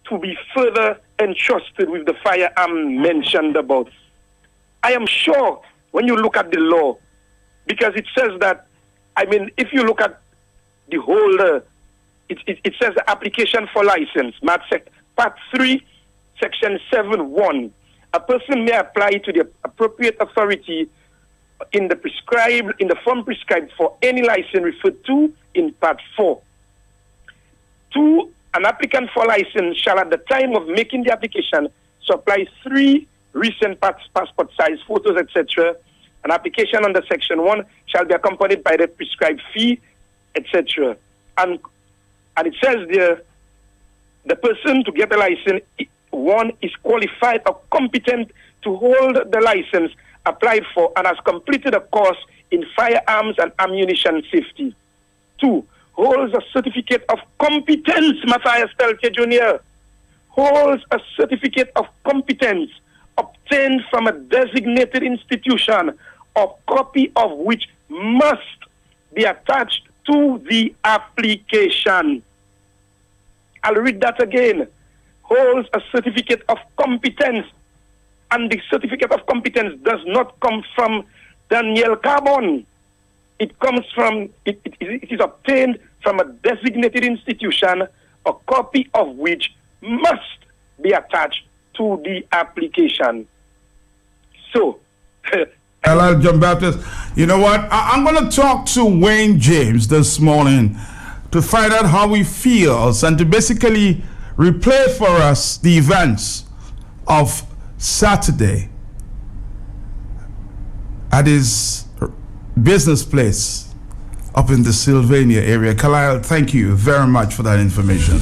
to be further entrusted with the firearm mentioned above. I am sure when you look at the law, because it says that, if you look at the whole, it says the application for license, Part 3, Section 7.1. A person may apply to the appropriate authority in the form prescribed for any license referred to in Part 4. 2. An applicant for license shall, at the time of making the application, supply 3 recent passport size photos, etc. An application under Section 1 shall be accompanied by the prescribed fee, etc. And it says there, the person to get a license, 1, is qualified or competent to hold the license applied for and has completed a course in firearms and ammunition safety. 2, holds a certificate of competence, Matthias Peltier Jr., holds a certificate of competence obtained from a designated institution, or copy of which must be attached to the application. I'll read that again. Holds a certificate of competence, and the certificate of competence does not come from Daniel Carbon. It comes from, it is obtained from a designated institution, a copy of which must be attached to the application. So, Hello, John Baptist. You know what? I'm going to talk to Wayne James this morning to find out how he feels and to basically replay for us the events of Saturday at his business place up in the Sylvania area. Khalil, thank you very much for that information.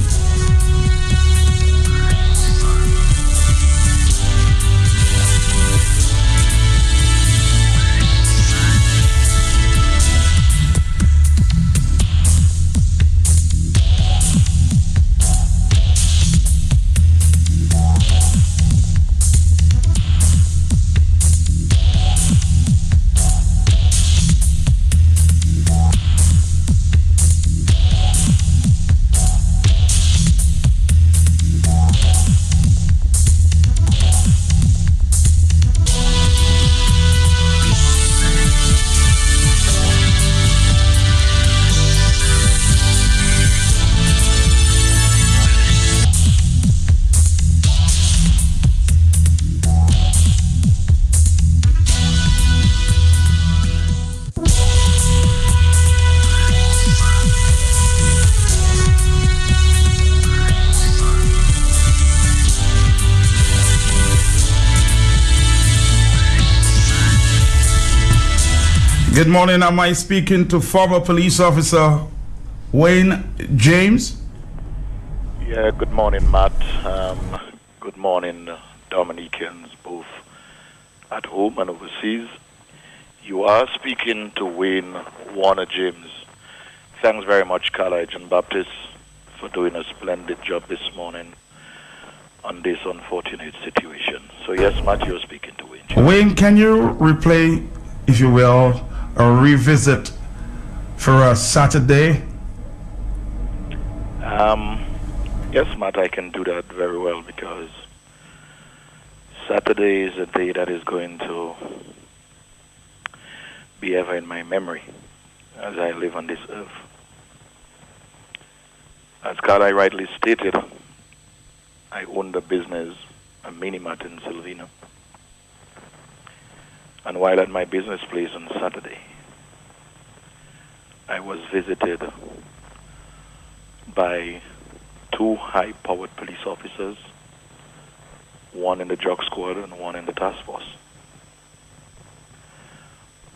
Good morning. Am I speaking to former police officer Wayne James? Yeah, good morning, Matt. Good morning, Dominicans, both at home and overseas. You are speaking to Wayne Warner James. Thanks very much, College and Baptist, for doing a splendid job this morning on this unfortunate situation. So yes, Matt, you're speaking to Wayne James. Wayne, can you replay, if you will, or revisit for us Saturday? Yes, Matt, I can do that very well, because Saturday is a day that is going to be ever in my memory as I live on this earth. As Carly rightly stated, I owned a business, a mini-mart in Sylvina. And while at my business place on Saturday, I was visited by 2 high-powered police officers, one in the drug squad and one in the task force.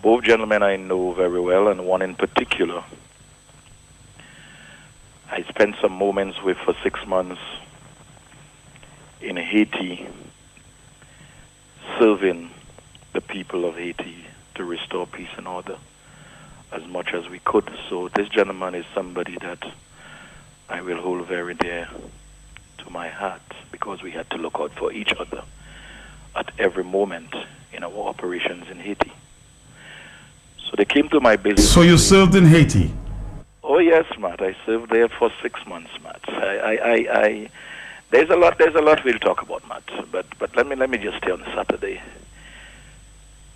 Both gentlemen I know very well, and one in particular I spent some moments with for 6 months in Haiti, serving the people of Haiti to restore peace and order as much as we could. So this gentleman is somebody that I will hold very dear to my heart, because we had to look out for each other at every moment in our operations in Haiti. So they came to my business. So you served in Haiti? Oh yes, Matt. I served there for 6 months, Matt. There's a lot we'll talk about, Matt. But let me just stay on Saturday.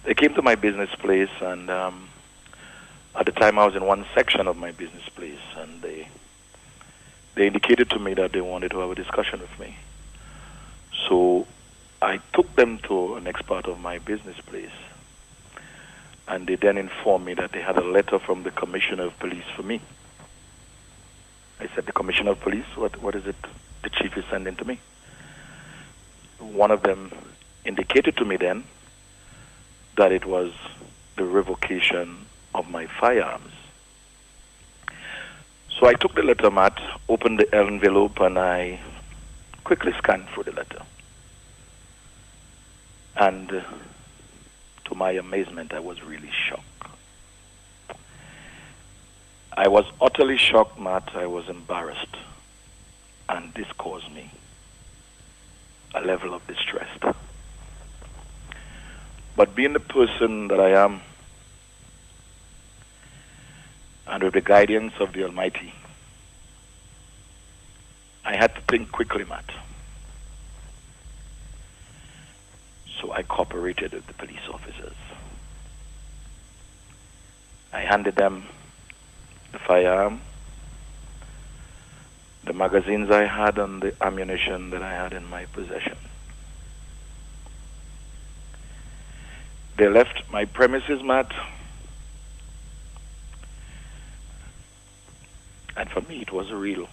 They came to my business place, and at the time I was in one section of my business place, and they indicated to me that they wanted to have a discussion with me. So I took them to the next part of my business place, and they then informed me that they had a letter from the Commissioner of Police for me. I said, the Commissioner of Police, what is it the chief is sending to me? One of them indicated to me then that it was the revocation of my firearms. So I took the letter, Matt, opened the envelope, and I quickly scanned through the letter. And to my amazement, I was really shocked. I was utterly shocked, Matt. I was embarrassed. And this caused me a level of distress. But being the person that I am, under the guidance of the Almighty, I had to think quickly, Matt. So I cooperated with the police officers. I handed them the firearm, the magazines I had, and the ammunition that I had in my possession. They left my premises, Matt. And for me, it was a real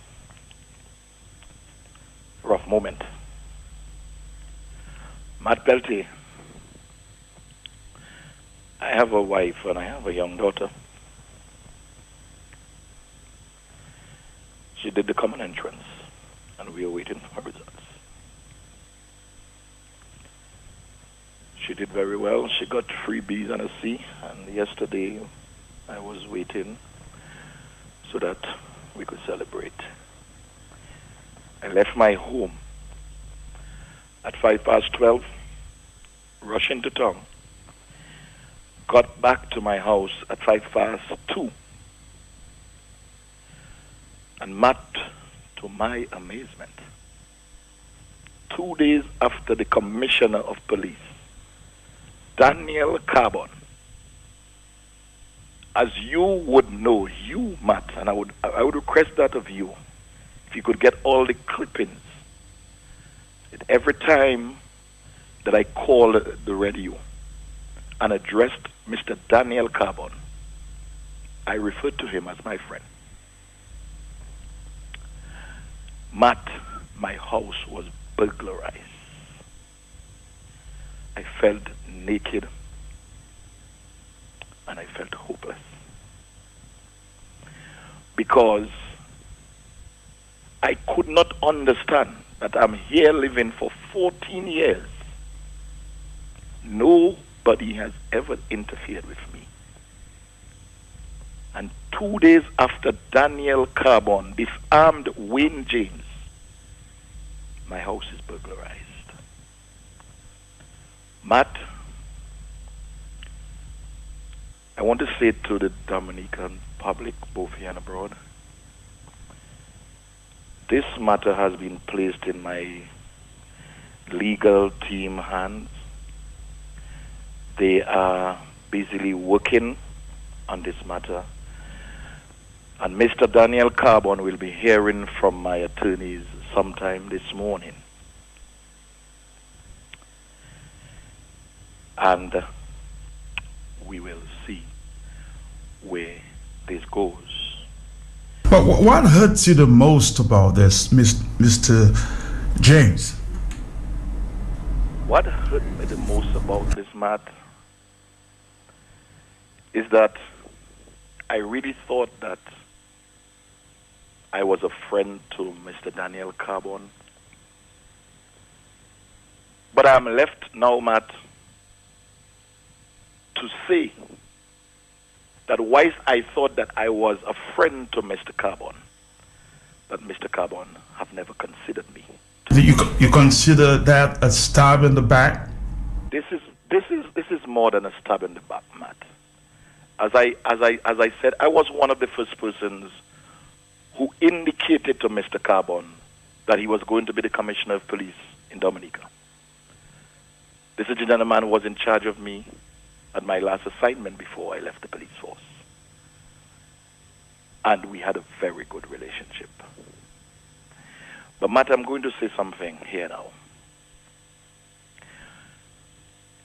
rough moment. Matt Belty, I have a wife and I have a young daughter. She did the common entrance, and we are waiting for her results. She did very well. She got 3 B's and a C, and yesterday I was waiting so that we could celebrate. I left my home at 12:05, rushed into town, got back to my house at 2:05. And Matt, to my amazement, 2 days after the Commissioner of Police, Daniel Carbon, as you would know, you, Matt, and I would request that of you, if you could get all the clippings, that every time that I called the radio and addressed Mr. Daniel Carbon, I referred to him as my friend. Matt, my house was burglarized. I felt naked and I felt hopeless. Because I could not understand that I'm here living for 14 years. Nobody has ever interfered with me. And 2 days after Daniel Carbon disarmed Wayne James, my house is burglarized. Matt, I want to say to the Dominican public, both here and abroad, this matter has been placed in my legal team hands. They are busily working on this matter. And Mr. Daniel Carbon will be hearing from my attorneys sometime this morning. And we will see where this goes. But what hurts you the most about this, Mr. James? What hurt me the most about this matter is that I really thought that I was a friend to Mr. Daniel Carbon. But I'm left now, Matt, to say that whilst I thought that I was a friend to Mr. Carbon, that Mr. Carbon have never considered me. You consider that a stab in the back? This is more than a stab in the back, Matt. As I said, I was one of the first persons who indicated to Mr. Carbon that he was going to be the commissioner of police in Dominica. This gentleman was in charge of me at my last assignment before I left the police force. And we had a very good relationship. But Matt, I'm going to say something here now.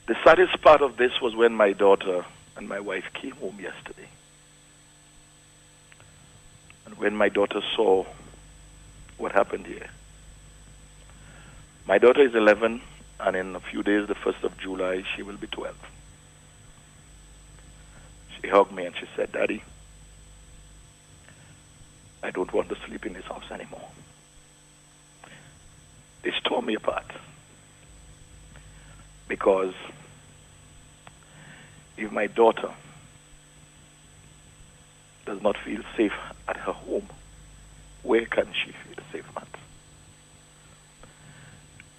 The saddest part of this was when my daughter and my wife came home yesterday. And when my daughter saw what happened here. My daughter is 11, and in a few days, the 1st of July, she will be 12. She hugged me and she said, "Daddy, I don't want to sleep in this house anymore." This tore me apart. Because if my daughter does not feel safe at her home, where can she feel safe at?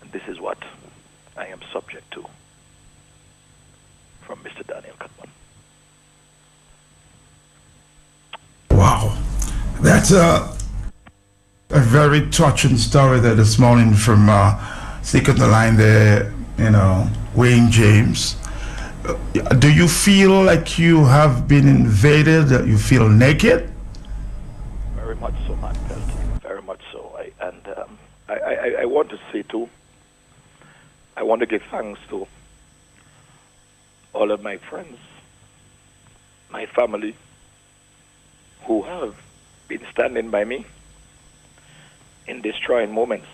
And this is what I am subject to from Mr. Daniel Cutman. Wow. That's a very touching story there this morning from Seek on the Line there, Wayne James. Do you feel like you have been invaded, that you feel naked? Very much so, man. Very much so. I want to say too, I want to give thanks to all of my friends, my family, who have been standing by me in these trying moments.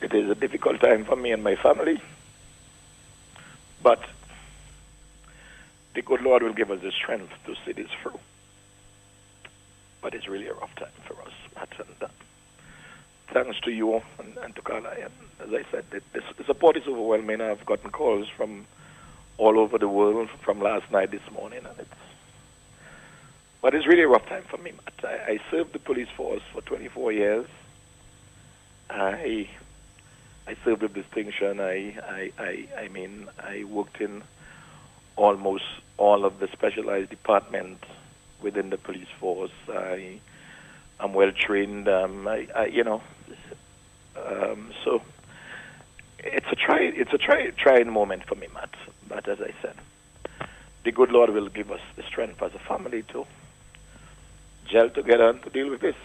It is a difficult time for me and my family, but the good Lord will give us the strength to see this through. But it's really a rough time for us, Matt, and thanks to you and to Carla. And as I said, the support is overwhelming. I've gotten calls from all over the world from last night, this morning, but it's really a rough time for me, Matt. I served the police force for 24 years. I served with distinction. I worked in almost all of the specialized departments within the police force. I'm well trained. So it's a trying moment for me, Matt. But as I said, the good Lord will give us the strength as a family to gel together and to deal with this.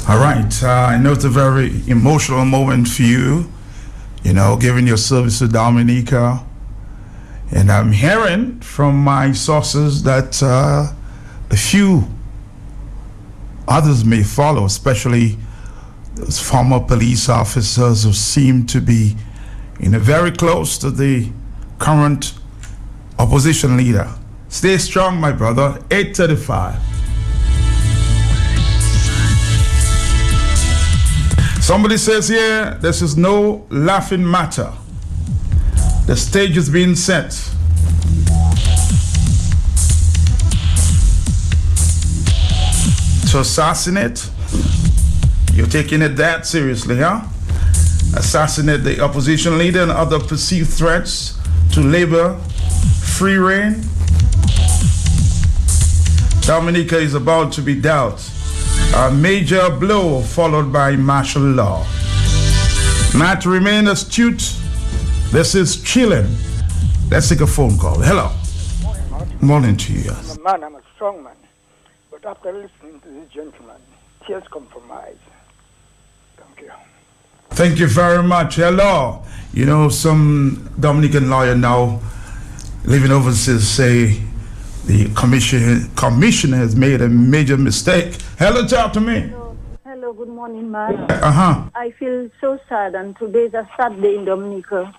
All right. I know it's a very emotional moment for you, giving your service to Dominica. And I'm hearing from my sources that a few others may follow, especially those former police officers who seem to be very close to the current opposition leader. Stay strong, my brother. 8:35. Somebody says here, this is no laughing matter. The stage is being set. To assassinate, you're taking it that seriously, huh? Assassinate the opposition leader and other perceived threats to labor, free reign. Dominica is about to be dealt a major blow followed by martial law. Matt, remain astute. This is chilling. Let's take a phone call. Hello. Morning, Martin. Morning to you. Yes. I'm a man, I'm a strong man. But after listening to this gentleman, tears come from my eyes. Thank you. Thank you very much. Hello. Some Dominican lawyer now living overseas say the commissioner has made a major mistake. Hello, talk to me. Hello, good morning, man. I feel so sad, and today is a sad day in Dominica.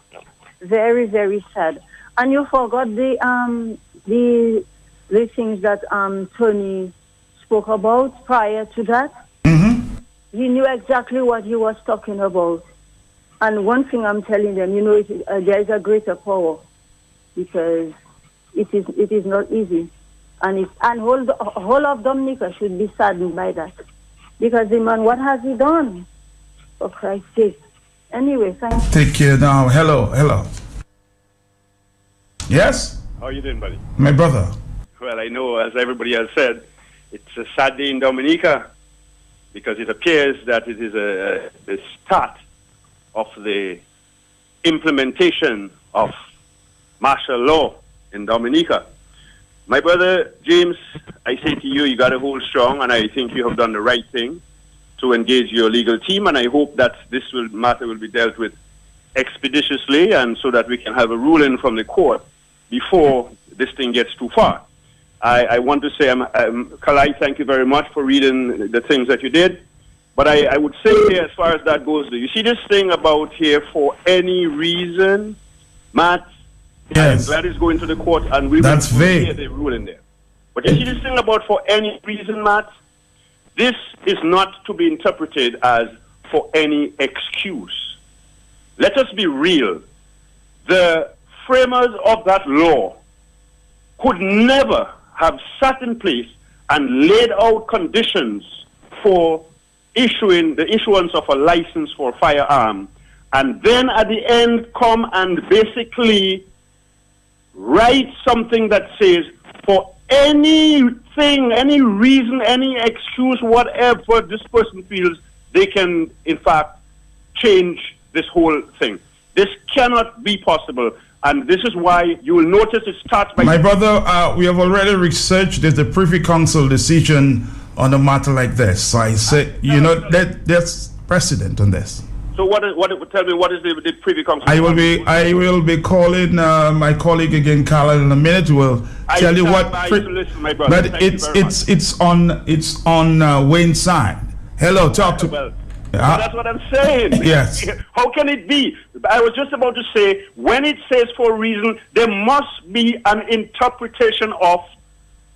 Very, very sad. And you forgot the things that Tony spoke about prior to that. Mm-hmm. He knew exactly what he was talking about. And one thing I'm telling them, there is a greater power, because it is not easy. And whole of Dominica should be saddened by that. Because the man, what has he done? For Christ's sake. Anyway, thanks. Take care now. Hello. Yes? How are you doing, buddy? My brother. Well, I know, as everybody has said, it's a sad day in Dominica. because it appears that it is the start of the implementation of martial law in Dominica. My brother James, I say to you, you got to hold strong, and I think you have done the right thing to engage your legal team, and I hope that this matter will be dealt with expeditiously, and so that we can have a ruling from the court before this thing gets too far. I want to say, Kalai, thank you very much for reading the things that you did. But I would say here, as far as that goes, you see this thing about here for any reason, Matt, yes. I'm glad it's going to the court, and we That's will vague. hear the ruling there. But you see this thing about for any reason, Matt, this is not to be interpreted as for any excuse. Let us be real. The framers of that law could never have sat in place and laid out conditions for the issuance of a license for a firearm, and then at the end come and basically write something that says for anything, any reason, any excuse, whatever this person feels, they can in fact change this whole thing. This cannot be possible. And this is why you will notice it starts by... My brother, we have already researched there's a Privy Council decision on a matter like this. So I say, there's precedent on this. So tell me, what is the Privy Council? I will be calling my colleague again, Carla, in a minute. Will tell you what. Listen, my brother. But it's on Wayne's side. Hello, talk to. Well, that's what I'm saying. Yes. How can it be? I was just about to say, when it says for a reason, there must be an interpretation of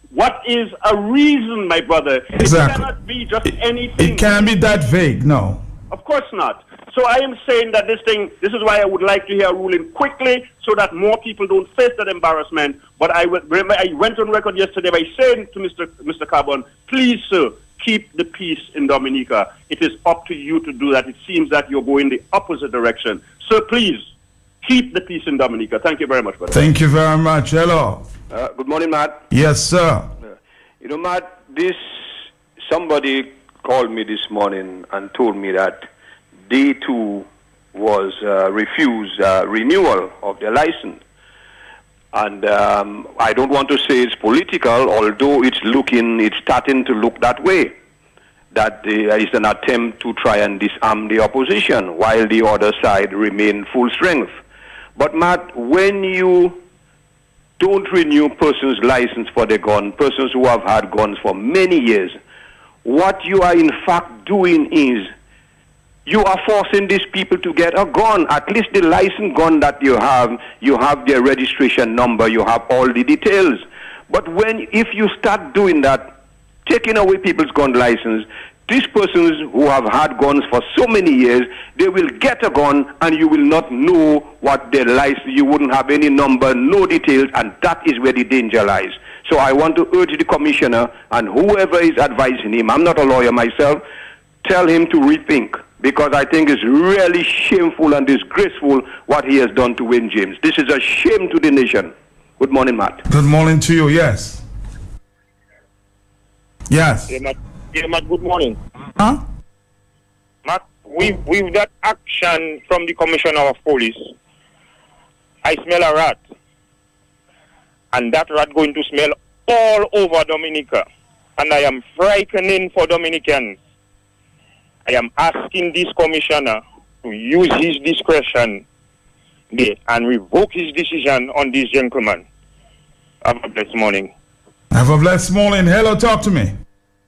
what is a reason, my brother. Exactly. It cannot be just anything. It can't be that vague, no. Of course not. So I am saying that this is why I would like to hear a ruling quickly, so that more people don't face that embarrassment. But I went on record yesterday by saying to Mr. Carbon, please, sir, keep the peace in Dominica. It is up to you to do that. It seems that you're going the opposite direction. Sir, please, keep the peace in Dominica. Thank you very much, brother. Thank you very much. Hello. Good morning, Matt. Yes, sir. Matt, somebody called me this morning and told me that they too was refused renewal of their license. And I don't want to say it's political, although it's starting to look that way, that there is an attempt to try and disarm the opposition while the other side remain full strength. But Matt, when you don't renew persons' license for the gun, persons who have had guns for many years, what you are in fact doing is you are forcing these people to get a gun. At least the license gun that you have their registration number, you have all the details. But if you start doing that, taking away people's gun license, these persons who have had guns for so many years, they will get a gun and you will not know what their license, you wouldn't have any number, no details, and that is where the danger lies. So I want to urge the commissioner and whoever is advising him, I'm not a lawyer myself, tell him to rethink. Because I think it's really shameful and disgraceful what he has done to Wayne James. This is a shame to the nation. Good morning, Matt. Good morning to you, yes. Yes. Yeah, Matt, good morning. Huh? Matt, with that action from the Commissioner of Police, I smell a rat. And that rat going to smell all over Dominica. And I am frightening for Dominicans. I am asking this commissioner to use his discretion and revoke his decision on this gentleman. Have a blessed morning. Have a blessed morning. Hello, talk to me.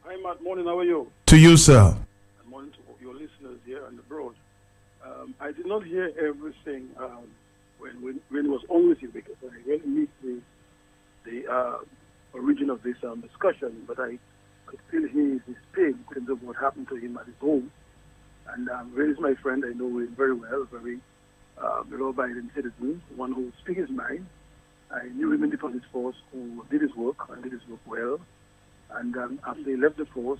Hi, Matt. Morning. How are you? To you, sir. Good morning to your listeners here and abroad. I did not hear everything when it was on with you, because I really missed the origin of this discussion, but I could still hear his pain in terms of what happened to him at his home. And Ray is my friend. I know him very well, very law-abiding citizen, one who speaks his mind. I knew him in the police force who did his work and did his work well. And after he left the force,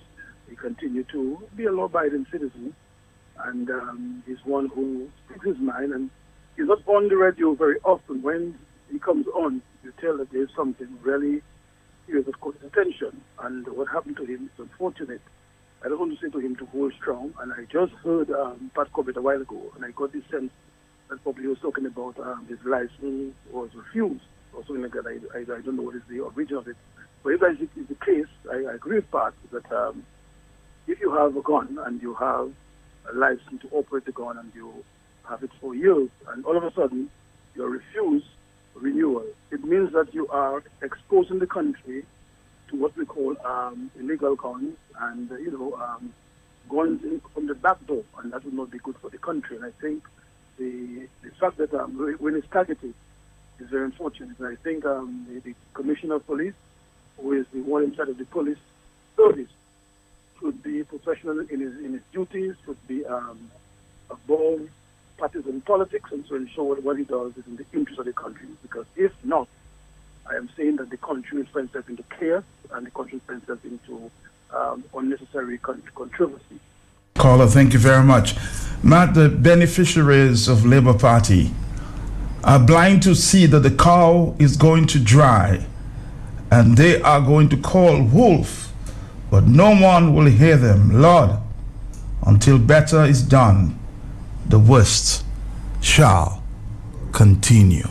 he continued to be a law-abiding citizen. And he's one who speaks his mind. And he's not on the radio very often. When he comes on, you tell that there's something really serious that caught his attention. And what happened to him is unfortunate. I just want to say to him to hold strong. And I just heard Pat Corbett a while ago, and I got this sense that probably he was talking about his license was refused or something like that. I don't know what is the origin of it. But if that is the case, I agree with Pat that if you have a gun and you have a license to operate the gun and you have it for years, and all of a sudden you refuse renewal, it means that you are exposing the country to what we call illegal guns and guns from the back door, and that would not be good for the country. And I think the fact that when it's targeted is very unfortunate. And I think the Commissioner of Police, who is the one in charge of the police service, should be professional in his duties, should be above partisan politics, and so ensure what he does is in the interest of the country. Because if not, I am saying that the country will find itself into chaos and the country will find itself into unnecessary controversy. Caller, thank you very much. Matt, the beneficiaries of Labour Party are blind to see that the cow is going to dry and they are going to call wolf, but no one will hear them. Lord, until better is done, the worst shall continue.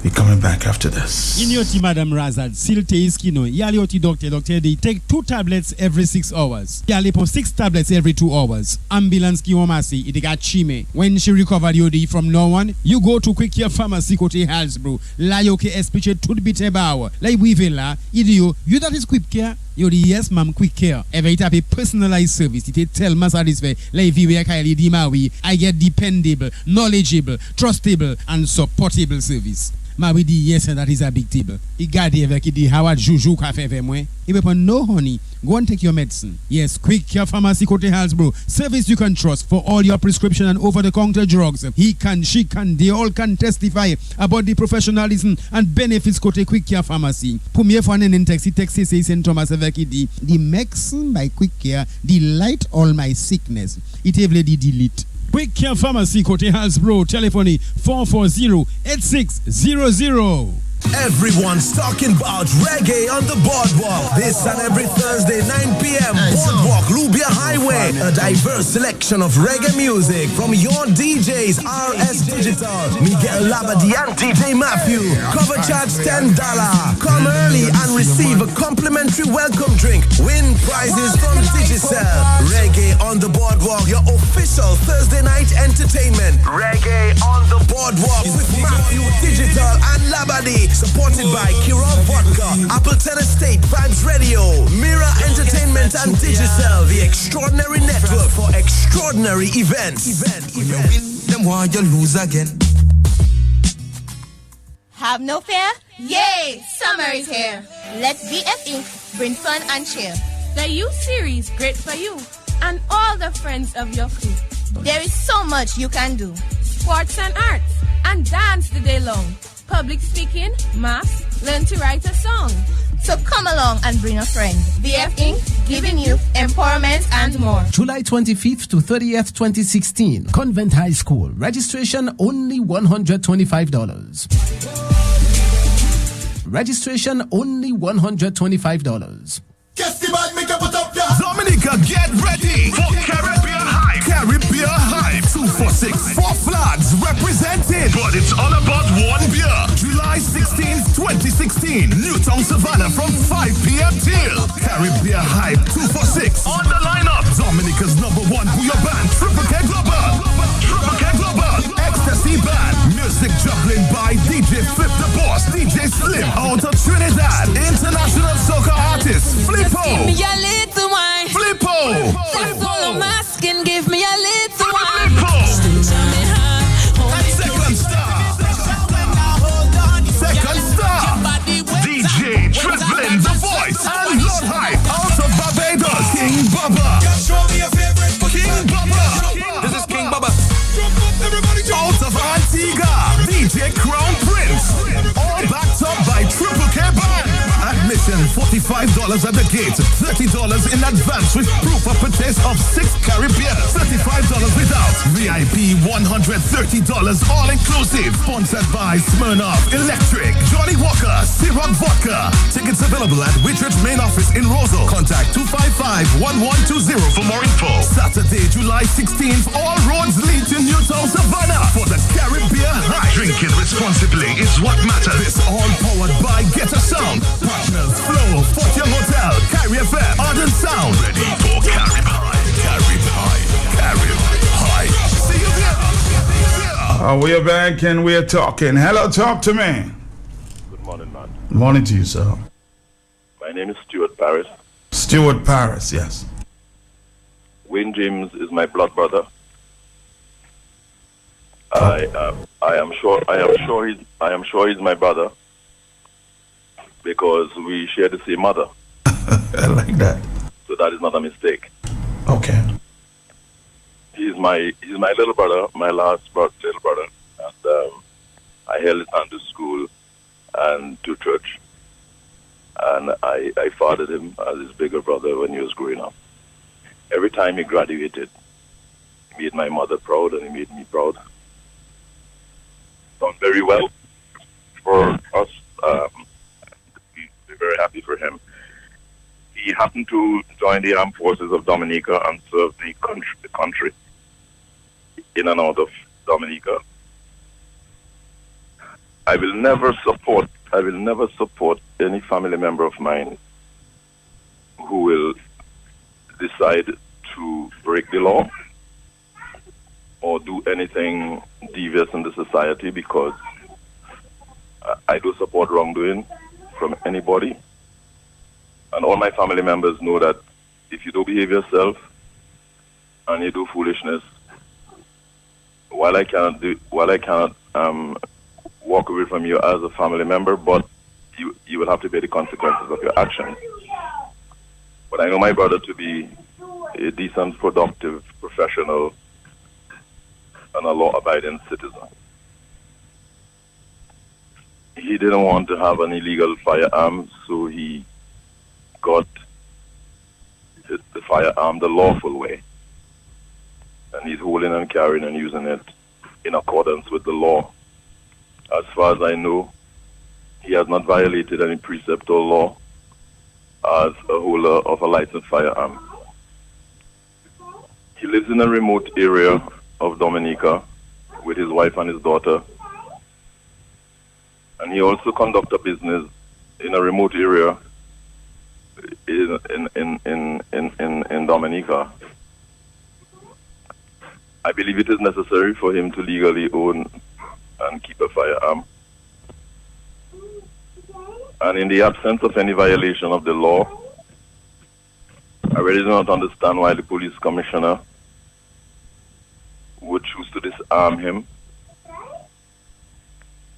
Be coming back after this. Inyoti Madam Razad, silte iskino, yali oti doctor, they take 2 tablets every 6 hours. Yali po 6 tablets every 2 hours. Ambulance ki omasi, iti got chime. When she recovered yodi from no one, you go to Quick Care Pharmacy kote Halsbro. La yoke espiche tudbite bawa. Like we vela, idio, you that is Quick Care? Yodi yes ma'am, Quick Care. Ever it have a personalized service. It tell me satisfy. Like we kaili di mawi, I get dependable, knowledgeable, trustable, and supportable service. Ma we di yes, that is a big table. I gade avec di Howard Juju ka fe mwen. If you no honey, go and take your medicine. Yes, Quick Care Pharmacy kote Halsbro. Service you can trust for all your prescription and over-the-counter drugs. He can, she can, they all can testify about the professionalism and benefits kote Quick Care Pharmacy. Premier for an text say St. Thomas avec di medicine by Quick Care delight all my sickness. It evle di delete. Quick Care Pharmacy kote Halsbro. Telephone 440-8600. Everyone's talking about reggae on the boardwalk. This and every Thursday, 9 p.m. Boardwalk, Lubia Highway. A diverse selection of reggae music from your DJs, RS Digital, Miguel Labadie and DJ Matthew. Cover charge $10. Come early and receive a complimentary welcome drink. Win prizes from Digicel. Reggae on the boardwalk, your official Thursday night entertainment. Reggae on the boardwalk with Matthew Digital and Labadie. Supported by Kira Vodka, Appleton Estate, Vibes Radio, Mira Entertainment and Digicel, the extraordinary network for extraordinary events. When you win them, why you lose again? Have no fear? Yay! Summer is here. Let BF Inc. bring fun and cheer. The youth series, great for you and all the friends of your crew. There is so much you can do. Sports and arts, and dance the day long. Public speaking, maths, learn to write a song. So come along and bring a friend. BF Inc. giving you empowerment and more. July 25th to 30th, 2016. Convent High School. Registration only $125. Registration only $125. Dominica, get ready for Caribbean Hype. Caribbean Hype 246. 4 flags represented, but it's all about one beer. July 16th, 2016. Newtown Savannah from 5 p.m. till Caribbean Hype 246. On the lineup, Dominica's #1 booyah band, Triple K Global. Triple K Global. Ecstasy Band. Music juggling by DJ Flip the Boss, DJ Slim out of Trinidad. International soca artist Flippo. Give me a little wine. Flippo. That's all I'm asking. Give me a little wine. Flippo. And second star. Second star. DJ Triplin, The Voice, and Lord Hype out of Barbados. King Bubba. $45 at the gate, $30 in advance with proof of purchase of 6 carry beers, $35 without, VIP $130 all inclusive. Sponsored by Smirnoff Electric, Johnny Walker, Ciroc Vodka. Tickets available at Whitchurch main office in Rosal. Contact 255-1120 for more info. Saturday, July 16th, all roads lead to Newtown, Savannah for the Caribbean High. Drinking responsibly is what matters. This all powered by Get a Sound. Partners Flow, Fort Young Hotel, Carry FM, Arden Sound. Ready for Carib High, Carib High, Carib High. See you there. We are back and we are talking. Hello, talk to me. Good morning, man. Morning to you, sir. My name is Stuart Paris. Stuart Paris, yes. Wayne James is my blood brother. I am sure he's my brother because we share the same mother. I like that. So that is not a mistake. Okay. He's my little brother, my little brother, and I held his hand to school and to church, and I fathered him as his bigger brother when he was growing up. Every time he graduated, he made my mother proud and he made me proud. Done very well for us. We're very happy for him. He happened to join the armed forces of Dominica and serve the country in and out of Dominica. I will never support any family member of mine who will decide to break the law or do anything devious in the society, because I do support wrongdoing from anybody. And all my family members know that if you don't behave yourself and you do foolishness, while I cannot walk away from you as a family member, but you will have to bear the consequences of your actions. But I know my brother to be a decent, productive, professional, and a law-abiding citizen. He didn't want to have an illegal firearm, so he got the firearm the lawful way. And he's holding and carrying and using it in accordance with the law. As far as I know, he has not violated any precept or law as a holder of a licensed firearm. He lives in a remote area of Dominica with his wife and his daughter. And he also conducts a business in a remote area in Dominica. I believe it is necessary for him to legally own and keep a firearm. And in the absence of any violation of the law, I really do not understand why the police commissioner would choose to disarm him.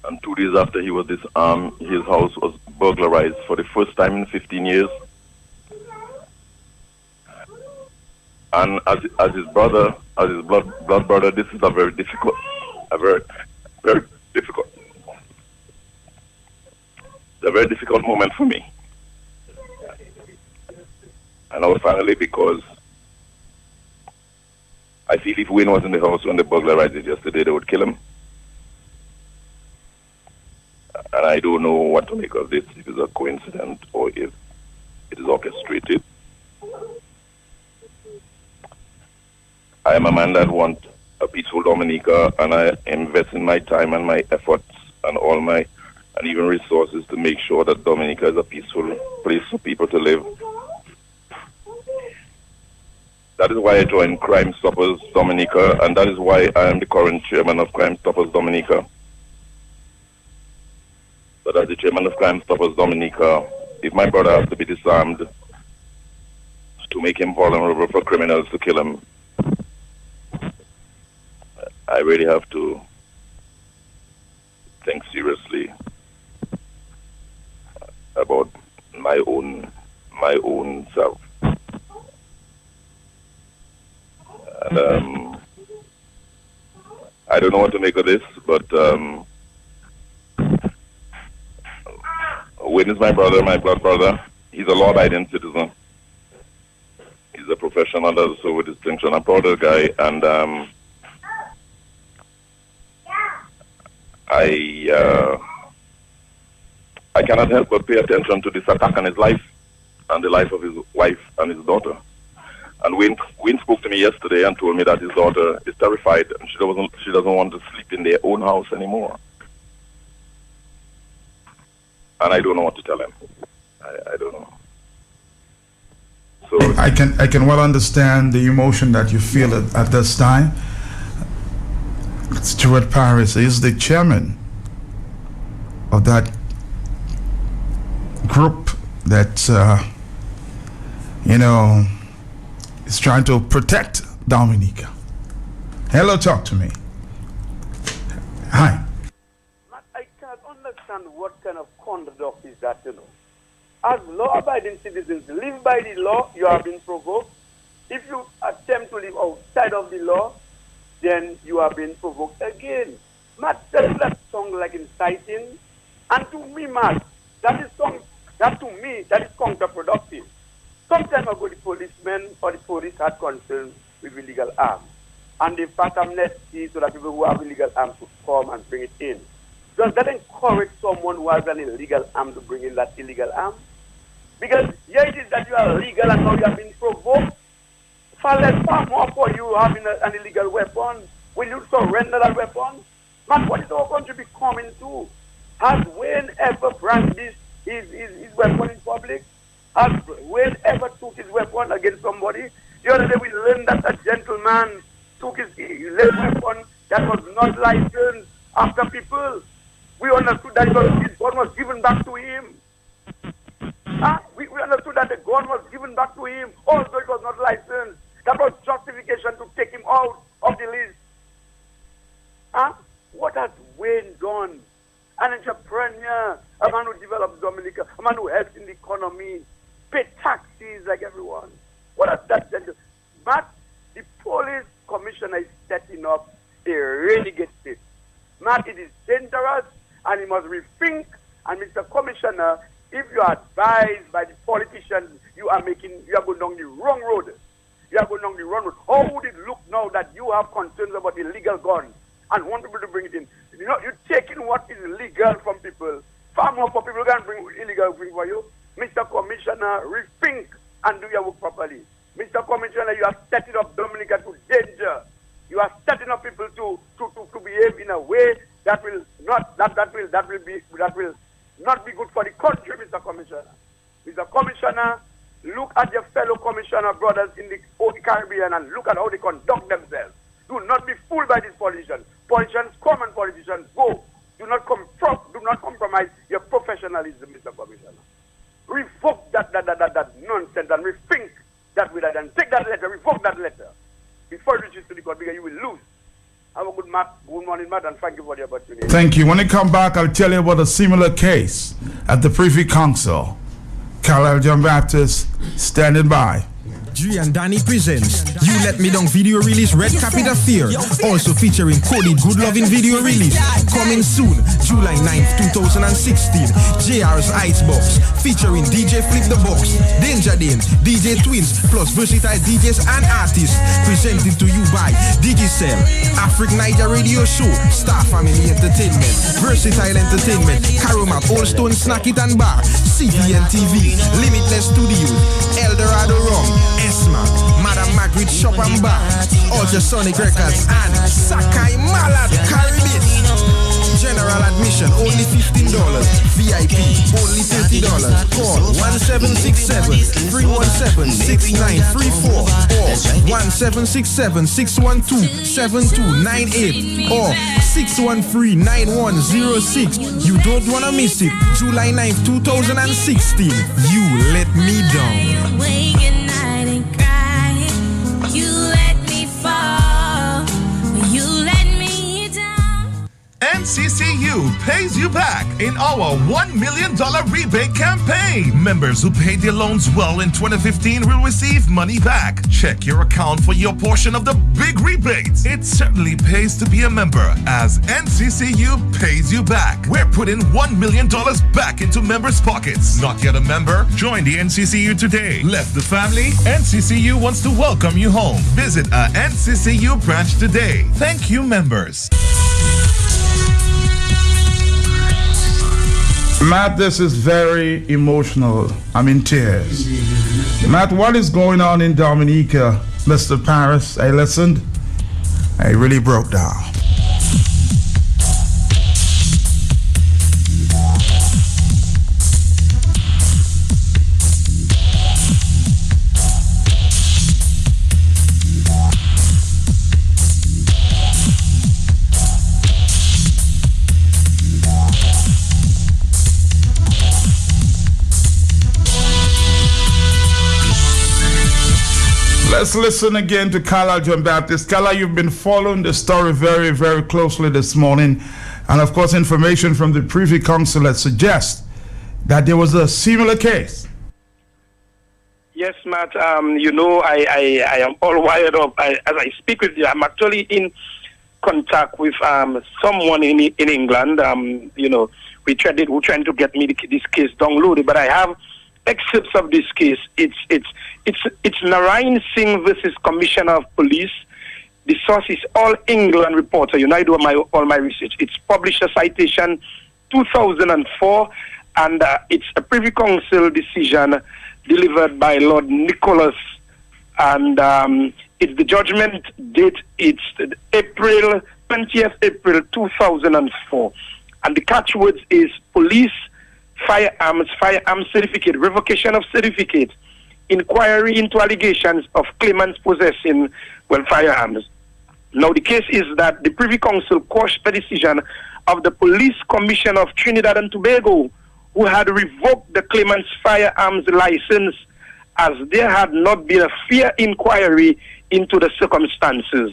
And 2 days after he was disarmed, his house was burglarized for the first time in 15 years. And as his brother, as his blood brother, this is a very difficult, it's a very difficult moment for me. And our family, because I feel if Wayne was in the house when they burglarized it yesterday, they would kill him. And I don't know what to make of this, if it's a coincidence or if it is orchestrated. I am a man that wants a peaceful Dominica, and I invest in my time and my efforts and all my, and even resources to make sure that Dominica is a peaceful place for people to live. That is why I joined Crime Stoppers Dominica, and that is why I am the current chairman of Crime Stoppers Dominica. But as the chairman of Crime Stoppers Dominica, if my brother has to be disarmed to make him vulnerable for criminals to kill him, I really have to think seriously about my own self. And I don't know what to make of this, but Wayne is my brother, my blood brother. He's a law-abiding citizen. He's a professional, also with distinction. I'm proud of the guy, and I cannot help but pay attention to this attack on his life and the life of his wife and his daughter. And Wayne spoke to me yesterday and told me that his daughter is terrified and she doesn't want to sleep in their own house anymore. And I don't know what to tell him. I don't know. So I can well understand the emotion that you feel at this time. Stuart Paris is the chairman of that group that is trying to protect Dominica. Hello, talk to me. Hi. I can't understand what kind of conduct is that, As law-abiding citizens, live by the law, you are being provoked. If you attempt to live outside of the law, then you are being provoked again. Matt, that sounds like inciting. And to me, Matt, that is counterproductive. Some time ago, the policemen or the police had concern with illegal arms. And they passed amnesty so that people who have illegal arms to come and bring it in. Does that encourage someone who has an illegal arm to bring in that illegal arm? Because here it is that you are legal and now you have been provoked. Far more for you having an illegal weapon. Will you surrender that weapon? Man, what is our country becoming to? Has Wayne ever brandished his weapon in public? Has Wayne ever took his weapon against somebody? The other day we learned that a gentleman took his weapon that was not licensed after people. We understood that his gun was given back to him. We understood that the gun was given back to him, although it was not licensed. That was justification to take him out of the list. What has Wayne done? An entrepreneur, a man who develops Dominica, a man who helps in the economy, pay taxes like everyone. What has that done? But the police commissioner is setting up a renegade state. Matt, it is dangerous and he must rethink. And Mr. Commissioner, if you are advised by the politicians, you are going down the wrong road. You are going down the wrong road. How would it look now that you have concerns about illegal guns and want people to bring it in? You're taking what is legal from people. Far more for people can bring illegal things for you. Mr. Commissioner, rethink and do your work properly. Mr. Commissioner, you are setting up Dominica to danger. You are setting up people to behave in a way that will not be good for the country, Mr. Commissioner. Mr. Commissioner, look at your fellow commissioner brothers in the Caribbean and look at how they conduct themselves. Do not be fooled by these politicians. Politicians come and politicians go. Do not compromise your professionalism, Mr. Commissioner. Revoke that nonsense and rethink that with that and take that letter, revoke that letter before it reaches to the court because you will lose. Have a good morning, Matt, and thank you for the opportunity. Thank you. When I come back, I'll tell you about a similar case at the Privy Council. Carlisle John Baptist standing by. G and Danny presents You Let Me Down video release Red Carpet Affair, also featuring Cody Good Loving video release, coming soon July 9th 2016. JR's Icebox featuring DJ Flip the Box, Danger Dane, DJ Twins plus versatile DJs and artists, presented to you by Digicel, Afric Niger Radio Show, Star Family Entertainment, Versatile Entertainment, Caromat, Old Stone Snack It and Bar, CBN TV, Limitless Studios, Eldorado Rum, Esma, Madam Margaret Shop and Bar, Ultrasonic Records, and Sakai Malad Caribbean. General admission only $15, VIP only $30. Call 1767-317-6934 or 1767-612-7298 or 613-9106. You don't want to miss it. July 9th, 2016. You Let Me Down. NCCU, NCCU pays you back in our $1 million rebate campaign. Members who paid their loans well in 2015 will receive money back. Check your account for your portion of the big rebates. It certainly pays to be a member, as NCCU pays you back. We're putting $1 million back into members' pockets. Not yet a member? Join the NCCU today. Left the family? NCCU wants to welcome you home. Visit a NCCU branch today. Thank you, members. Matt, this is very emotional. I'm in tears. Matt, what is going on in Dominica? Mr. Paris, I listened. I really broke down. Let's listen again to Carla John Baptist. Carla, you've been following the story very, very closely this morning. And of course, information from the Privy Council that suggests that there was a similar case. Yes, Matt. I am all wired up. As I speak with you, I'm actually in contact with someone in England. We're trying to get me this case downloaded, but I have excerpts of this case. It's Narayan Singh versus Commissioner of Police. The source is All England Reporter. I do all my research. It's published a citation 2004, and it's a Privy Council decision delivered by Lord Nicholas, and it's the judgment date. It's April 20th, April 2004, and the catchwords is police firearm certificate, revocation of certificate, inquiry into allegations of claimants possessing firearms. Now, the case is that the Privy Council quashed the decision of the Police Commission of Trinidad and Tobago, who had revoked the claimant's firearms license as there had not been a fair inquiry into the circumstances.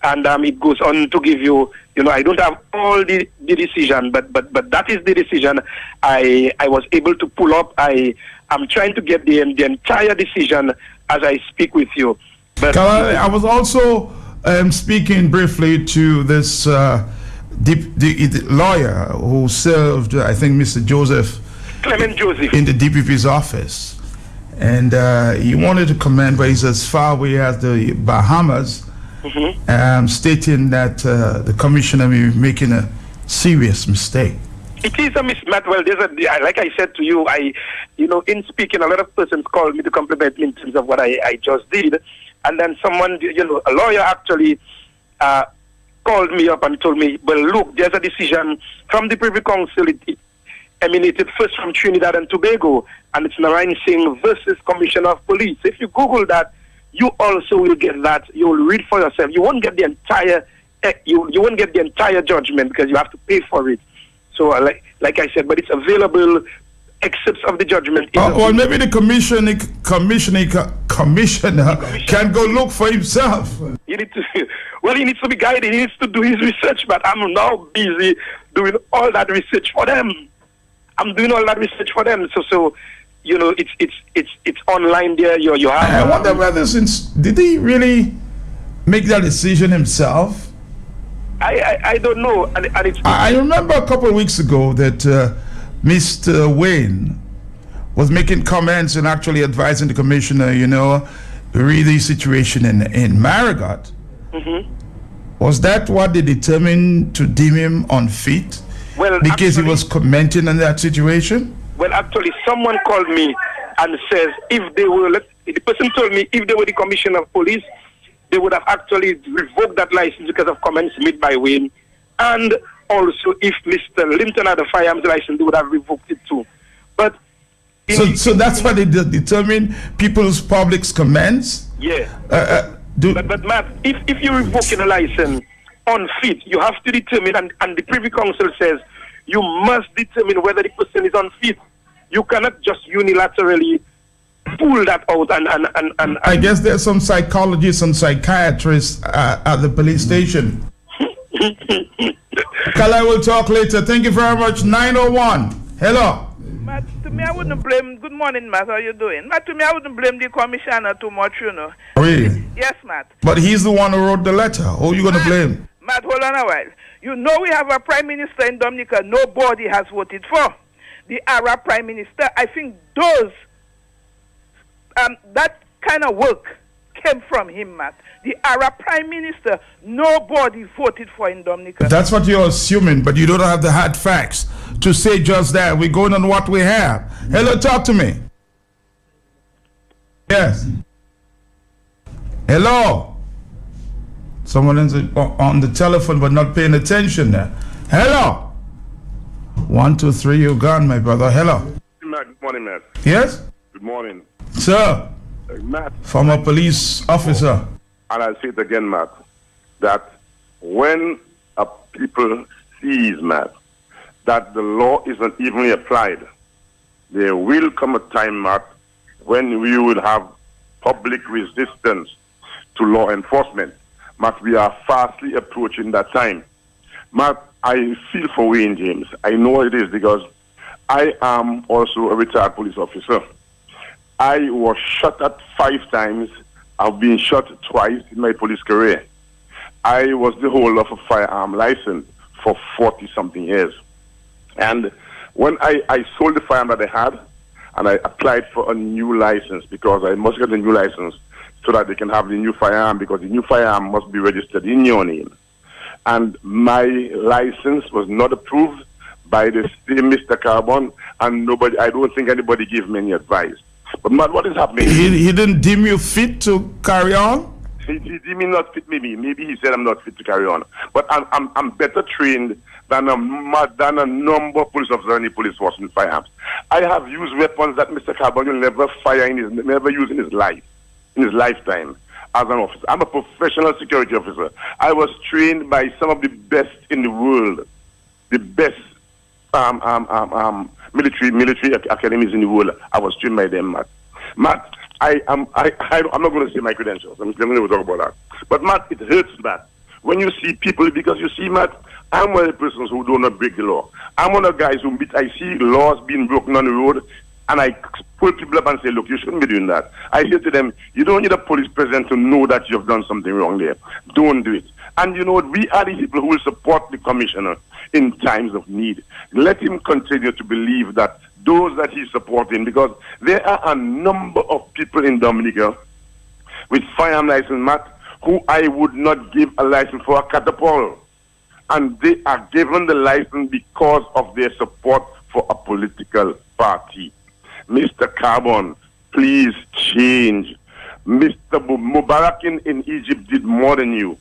And it goes on to give you, I don't have all the decision, but that is the decision I was able to pull up. I'm trying to get the entire decision as I speak with you. But I was also speaking briefly to this the lawyer who served, I think, Mr. Clement Joseph, in the DPP's office. And he wanted to comment, but he's as far away as the Bahamas, stating that the commissioner may be making a serious mistake. It is a mismatch. Well, like I said to you, in speaking, a lot of persons called me to compliment me in terms of what I just did. And then someone, a lawyer actually called me up and told me, well, look, there's a decision from the Privy Council. It emanated first from Trinidad and Tobago, and it's Narayan Singh versus Commissioner of Police. If you Google that, you also will get that. You will read for yourself. You won't get the entire you won't get the entire judgment because you have to pay for it. So, like I said, but it's available. Excerpts of the judgment. Or maybe the commissioner can go look for himself. He needs to be guided. He needs to do his research. But I'm now busy doing all that research for them. So it's online there. You have. I wonder whether did he really make that decision himself? I don't know. And I remember a couple of weeks ago that Mr. Wayne was making comments and actually advising the commissioner, read the situation in Marigot. Was that what they determined to deem him unfit? Well, because he was commenting on that situation? Well, actually, someone called me and says the person told me if they were the commissioner of police, they would have actually revoked that license because of comments made by Wayne. And also, if Mr. Linton had a firearms license, they would have revoked it too. But so that's why they determine people's public's comments? Yeah. But Matt, if you're revoking a license unfit, you have to determine, and the Privy Council says you must determine whether the person is unfit. You cannot just unilaterally pull that out and I guess there's some psychologists and psychiatrists at the police station. Kala will talk later. Thank you very much. 901. Hello. Matt, to me, I wouldn't blame. Good morning, Matt. How you doing? Matt, to me, I wouldn't blame the commissioner too much, you know. Really? Yes, Matt. But he's the one who wrote the letter. Who are you going to blame? Matt, hold on a while. You know we have a prime minister in Dominica nobody has voted for. The Arab prime minister. I think that kind of work came from him, Matt. The Arab prime minister, nobody voted for in Dominica. That's what you're assuming, but you don't have the hard facts to say just that. We're going on what we have. Hello, talk to me. Yes. Hello. Someone is on the telephone but not paying attention there. Hello. 1, 2, 3, you're gone, my brother. Hello. Matt, good morning, Matt. Yes? Good morning. Sir. Matt. Former police officer. And I'll say it again, Matt, that when a people sees, Matt, that the law isn't evenly applied, there will come a time, Matt, when we will have public resistance to law enforcement. Matt, we are fastly approaching that time. Matt, I feel for Wayne James. I know it is because I am also a retired police officer. I was shot at 5 times. I've been shot twice in my police career. I was the holder of a firearm license for 40-something years. And when I sold the firearm that I had, and I applied for a new license because I must get a new license so that they can have the new firearm, because the new firearm must be registered in your name. And my license was not approved by the same Mr. Carbon, and I don't think anybody gave me any advice. But Matt, what is happening? He didn't deem you fit to carry on? He deemed me not fit, maybe. Maybe he said I'm not fit to carry on. But I'm better trained than a number of police officers in the police force in firearms. I have used weapons that Mr. Carbon will never never use in his lifetime as an officer. I'm a professional security officer. I was trained by some of the best in the world, the best military academies in the world. I was trained by them, Matt. Matt, I'm not going to say my credentials. I'm going to talk about that. But Matt, it hurts, Matt, when you see people, because you see, Matt, I'm one of the persons who do not break the law. I'm one of the guys I see laws being broken on the road, and I pull people up and say, look, you shouldn't be doing that. I say to them, you don't need a police presence to know that you have done something wrong there. Don't do it. And you know what? We are the people who will support the commissioner in times of need. Let him continue to believe that those that he's supporting, because there are a number of people in Dominica with firearm license, Matt, who I would not give a license for a catapult. And they are given the license because of their support for a political party. Mr. Carbon, please change. Mr. Mubarak in Egypt did more than you.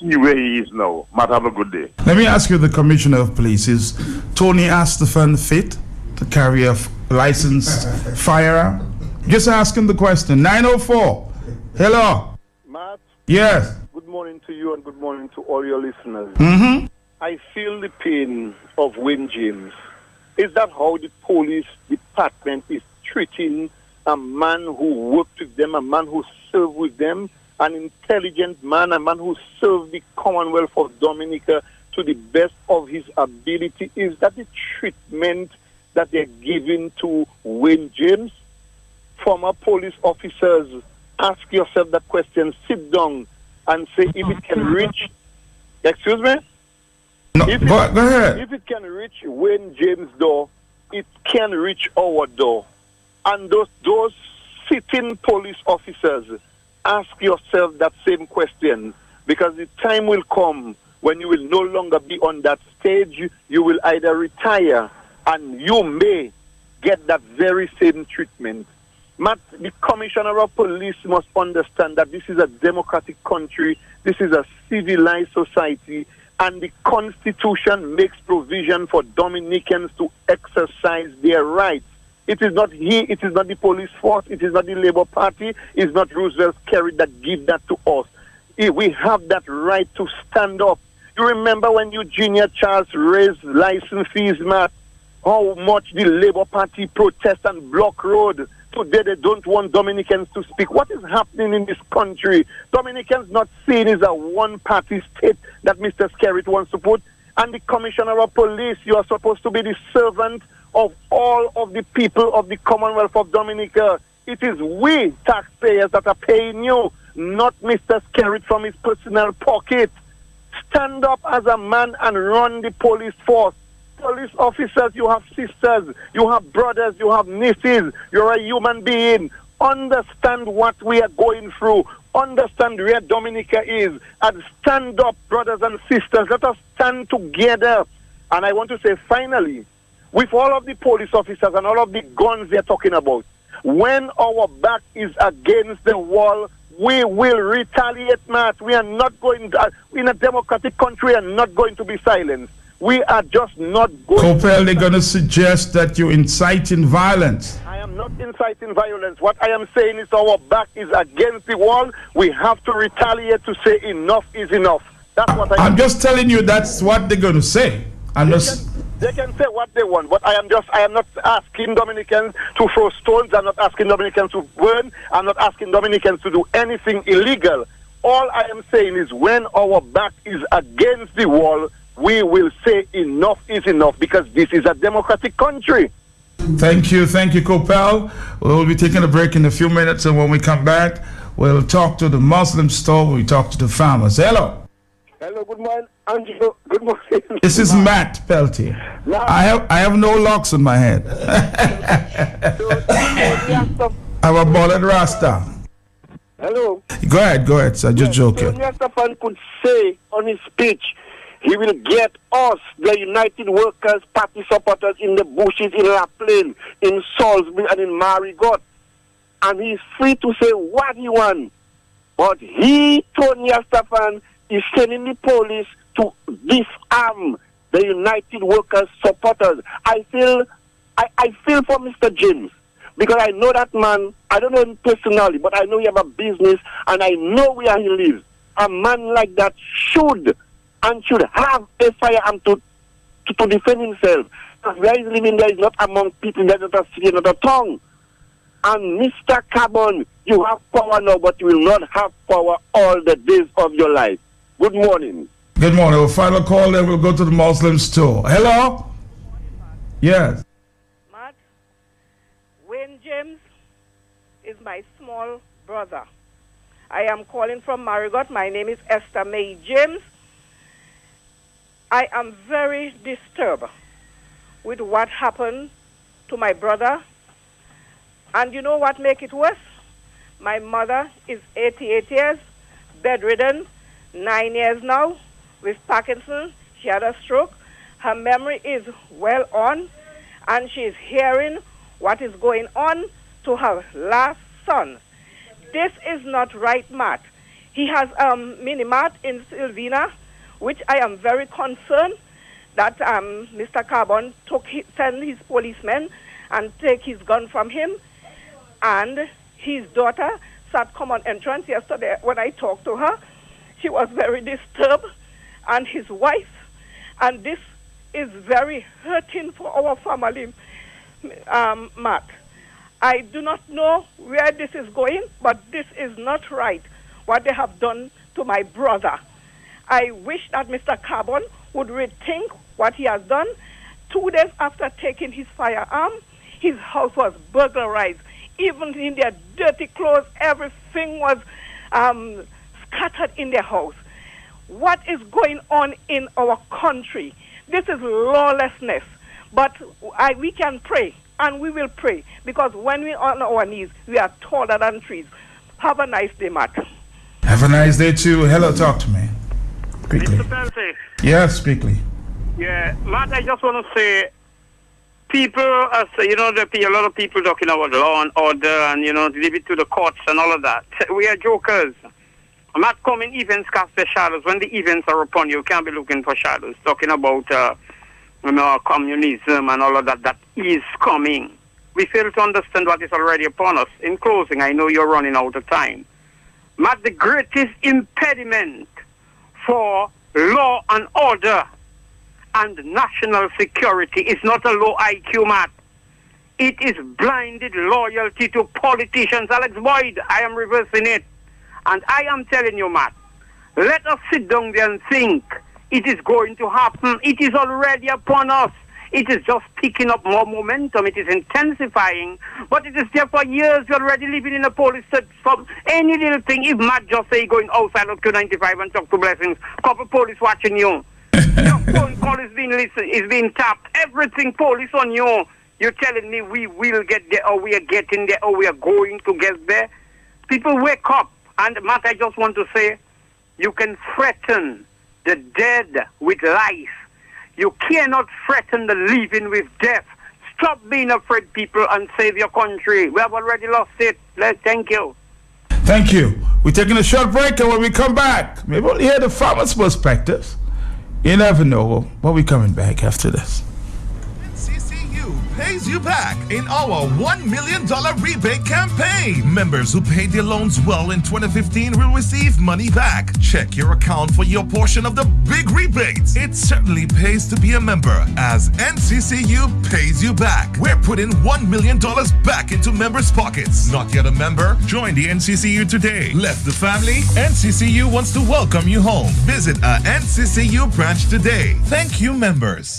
See where he is now. Matt, have a good day. Let me ask you, the Commissioner of Police, is Tony Astafan fit to carry a licensed firearm? Just asking the question. 904. Hello. Matt. Yes. Good morning to you and good morning to all your listeners. Mm-hmm. I feel the pain of Wayne James. Is that how the police department is treating a man who worked with them, a man who served with them, an intelligent man, a man who served the Commonwealth of Dominica to the best of his ability? Is that the treatment that they're giving to Wayne James? Former police officers, ask yourself that question. Sit down and say, if it can reach... Excuse me? No, go ahead. If it can reach Wayne James' door, it can reach our door. And those sitting police officers, ask yourself that same question, because the time will come when you will no longer be on that stage. You will either retire and you may get that very same treatment. Matt, the Commissioner of Police must understand that this is a democratic country, this is a civilized society, and the Constitution makes provision for Dominicans to exercise their rights. It is not it is not the police force, it is not the Labour Party, it is not Roosevelt Kerry that give that to us. We have that right to stand up. You remember when Eugenia Charles raised license fees, Matt? How much the Labour Party protest and block road today they don't want Dominicans to speak. What is happening in this country? Dominicans not seen as a one-party state that Mr. Skerrit wants to put. And the Commissioner of Police, you are supposed to be the servant of all of the people of the Commonwealth of Dominica. It is we, taxpayers, that are paying you, not Mr. Skerrit from his personal pocket. Stand up as a man and run the police force. Police officers, you have sisters, you have brothers, you have nieces, you're a human being. Understand what we are going through. Understand where Dominica is. And stand up, brothers and sisters. Let us stand together. And I want to say, finally, with all of the police officers and all of the guns they're talking about, when our back is against the wall, we will retaliate, Matt. We are not going to, in a democratic country, we are not going to be silenced. We are just not going Copel, they're going to suggest that you're inciting violence. I am not inciting violence. What I am saying is our back is against the wall. We have to retaliate to say enough is enough. That's what I'm just telling you that's what they're going to say. They can say what they want, but I am not asking Dominicans to throw stones. I'm not asking Dominicans to burn. I'm not asking Dominicans to do anything illegal. All I am saying is when our back is against the wall, we will say enough is enough, because this is a democratic country. Thank you, Copel. We'll be taking a break in a few minutes, and when we come back, we'll talk to the Muslim store, we'll talk to the farmers. Hello. Hello, good morning, Angelo. Good morning. This is Matt Peltier. I have no locks on my head. I have a bald Rasta. Hello. Go ahead, sir. Just joking. Stefan could say on his speech, he will get us, the United Workers Party supporters, in the bushes in La Plaine, in Salisbury, and in Marigot. And he's free to say what he wants. But he, Tony Stefan, is sending the police to disarm the United Workers supporters. I feel for Mr. James, because I know that man. I don't know him personally, but I know he have a business, and I know where he lives. A man like that should have a firearm to defend himself. Because where he's living there is not among people, there's not a city, not a tongue. And Mr. Carbon, you have power now, but you will not have power all the days of your life. Good morning. Good morning. We'll final call, then we'll go to the Muslim store. Hello? Yes. Matt, Wayne James is my small brother. I am calling from Marigot. My name is Esther May James. I am very disturbed with what happened to my brother. And you know what makes it worse? My mother is 88 years, bedridden, 9 years now, with Parkinson. She had a stroke. Her memory is well on, and she is hearing what is going on to her last son. This is not right, Matt. He has a mini-mart in Sylvina, which I am very concerned that Mr. Carbon send his policemen and take his gun from him. And his daughter sat common entrance yesterday when I talked to her. She was very disturbed, and his wife. And this is very hurting for our family, Matt. I do not know where this is going, but this is not right, what they have done to my brother. I wish that Mr. Carbon would rethink what he has done. 2 days after taking his firearm, his house was burglarized. Even in their dirty clothes, everything was scattered in their house. What is going on in our country? This is lawlessness. But we can pray, and we will pray, because when we're on our knees, we are taller than trees. Have a nice day, Matt. Have a nice day, too. Hello, talk to me. Quickly. Mr. Peltier. Yes, quickly. Yeah, Matt, I just want to say, people, a lot of people talking about law and order and, leave it to the courts and all of that. We are jokers. I'm not coming events cast their shadows. When the events are upon you, you can't be looking for shadows. Talking about, communism and all of that, that is coming. We fail to understand what is already upon us. In closing, I know you're running out of time. Matt, the greatest impediment for law and order and national security is not a low IQ, Matt. It is blinded loyalty to politicians. Alex Boyd, I am reversing it. And I am telling you, Matt, let us sit down there and think. It is going to happen. It is already upon us. It is just picking up more momentum. It is intensifying. But it is there for years. You're already living in a police state. From any little thing, if Matt just say going outside of Q95 and talk to Blessings, couple police watching you. Your phone call is being tapped. Everything police on you. You're telling me we will get there, or we are getting there, or we are going to get there. People wake up. And Matt, I just want to say, you can threaten the dead with life. You cannot threaten the living with death. Stop being afraid, people, and save your country. We have already lost it. Thank you. Thank you. We're taking a short break, and when we come back, maybe we'll hear the farmer's perspectives. You never know. But we're coming back after this. Pays you back in our $1 million rebate campaign. Members who paid their loans well in 2015 will receive money back. Check your account for your portion of the big rebates. It certainly pays to be a member, as NCCU pays you back. We're putting $1 million back into members' pockets. Not yet a member? Join the NCCU today. Left the family? NCCU wants to welcome you home. Visit a NCCU branch today. Thank you, members.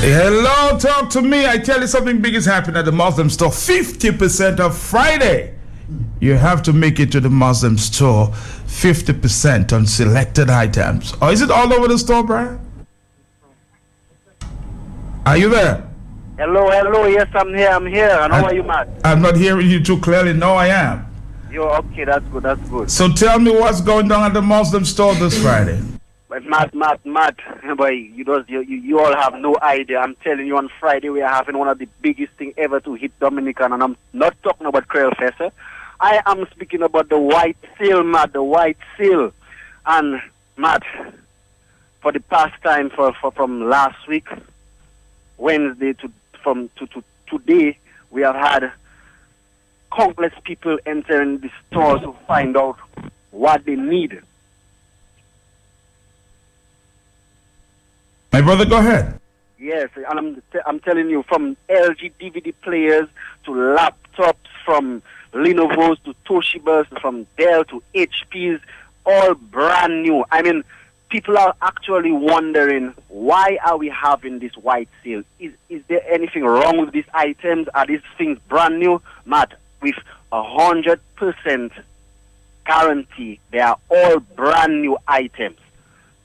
Hello, talk to me. I tell you something big is happening at the Muslim store. 50% off Friday. You have to make it to the Muslim store. 50% on selected items. Or is it all over the store, Brian? Are you there? Hello. Yes, I'm here. And how are you, Matt? I'm not hearing you too clearly. No, I am. You're okay. That's good. So tell me what's going on at the Muslim store this Friday. But Matt, boy, you all have no idea. I'm telling you, on Friday we are having one of the biggest thing ever to hit Dominican, and I'm not talking about Creole Fest. I am speaking about the White Seal, Matt, the White Seal. And Matt, for the past time, from last week, Wednesday to today, we have had countless people entering the store to find out what they need. My brother, go ahead. Yes, and I'm telling you, from LG DVD players to laptops, from Lenovo's to Toshiba's, from Dell to HP's, all brand new. I mean, people are actually wondering, why are we having this white sale? Is there anything wrong with these items? Are these things brand new? Matt, with 100% guarantee, they are all brand new items.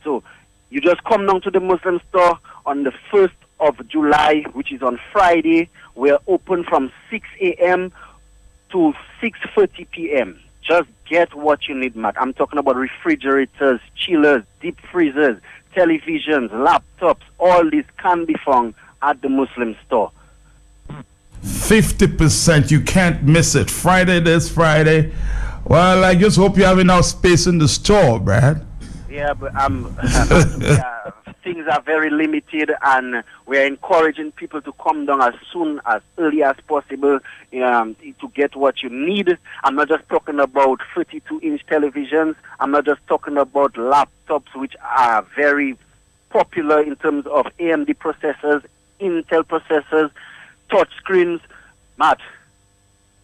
So you just come down to the Muslim store on the 1st of July, which is on Friday. We're open from 6 a.m. to 6:30 p.m. Just get what you need, Matt. I'm talking about refrigerators, chillers, deep freezers, televisions, laptops. All this can be found at the Muslim store. 50%. You can't miss it. Friday this Friday. Well, I just hope you have enough space in the store, Brad. Yeah, but things are very limited, and we're encouraging people to come down as early as possible to get what you need. I'm not just talking about 32-inch televisions. I'm not just talking about laptops, which are very popular in terms of AMD processors, Intel processors, touch screens. Matt,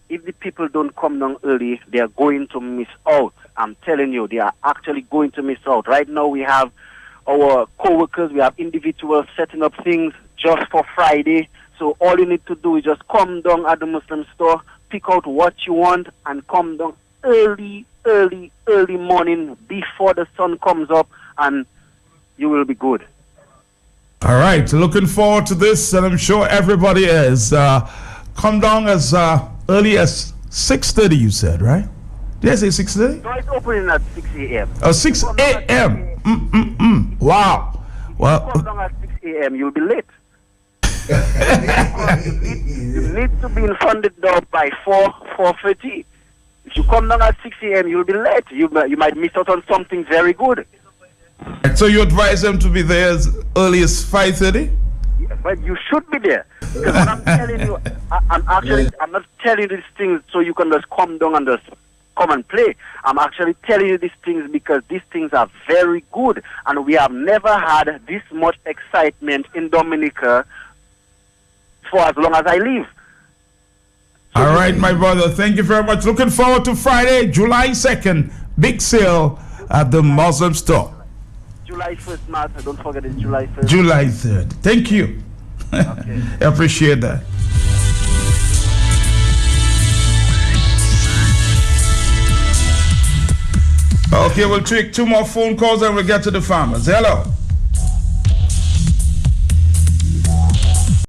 if the people don't come down early, they are going to miss out. I'm telling you, they are actually going to miss out. Right now, we have our co-workers, we have individuals setting up things just for Friday. So all you need to do is just come down at the Muslim store, pick out what you want, and come down early morning before the sun comes up, and you will be good. All right, looking forward to this, and I'm sure everybody is. Come down as early as 6:30, you said, right? Did I say 6:30? No, it's opening at 6 a.m. 6 a.m. Wow. Well, If you come down at 6 a.m., you'll be late. you need to be in front of the door by 4:30. If you come down at 6 a.m., you'll be late. You might miss out on something very good. So you advise them to be there as early as 5:30? Yeah, but you should be there. Because what I'm telling you, I'm not telling you these things so you can just come down and just come and play. I'm actually telling you these things because these things are very good. And we have never had this much excitement in Dominica for as long as I live. All right, my brother. Thank you very much. Looking forward to Friday, July 2nd. Big sale at the Muslim store. July 1st, Martha. Don't forget it's July 1st. July 3rd. Thank you. Okay. I appreciate that. Okay, we'll take 2 more phone calls and we'll get to the farmers. Hello.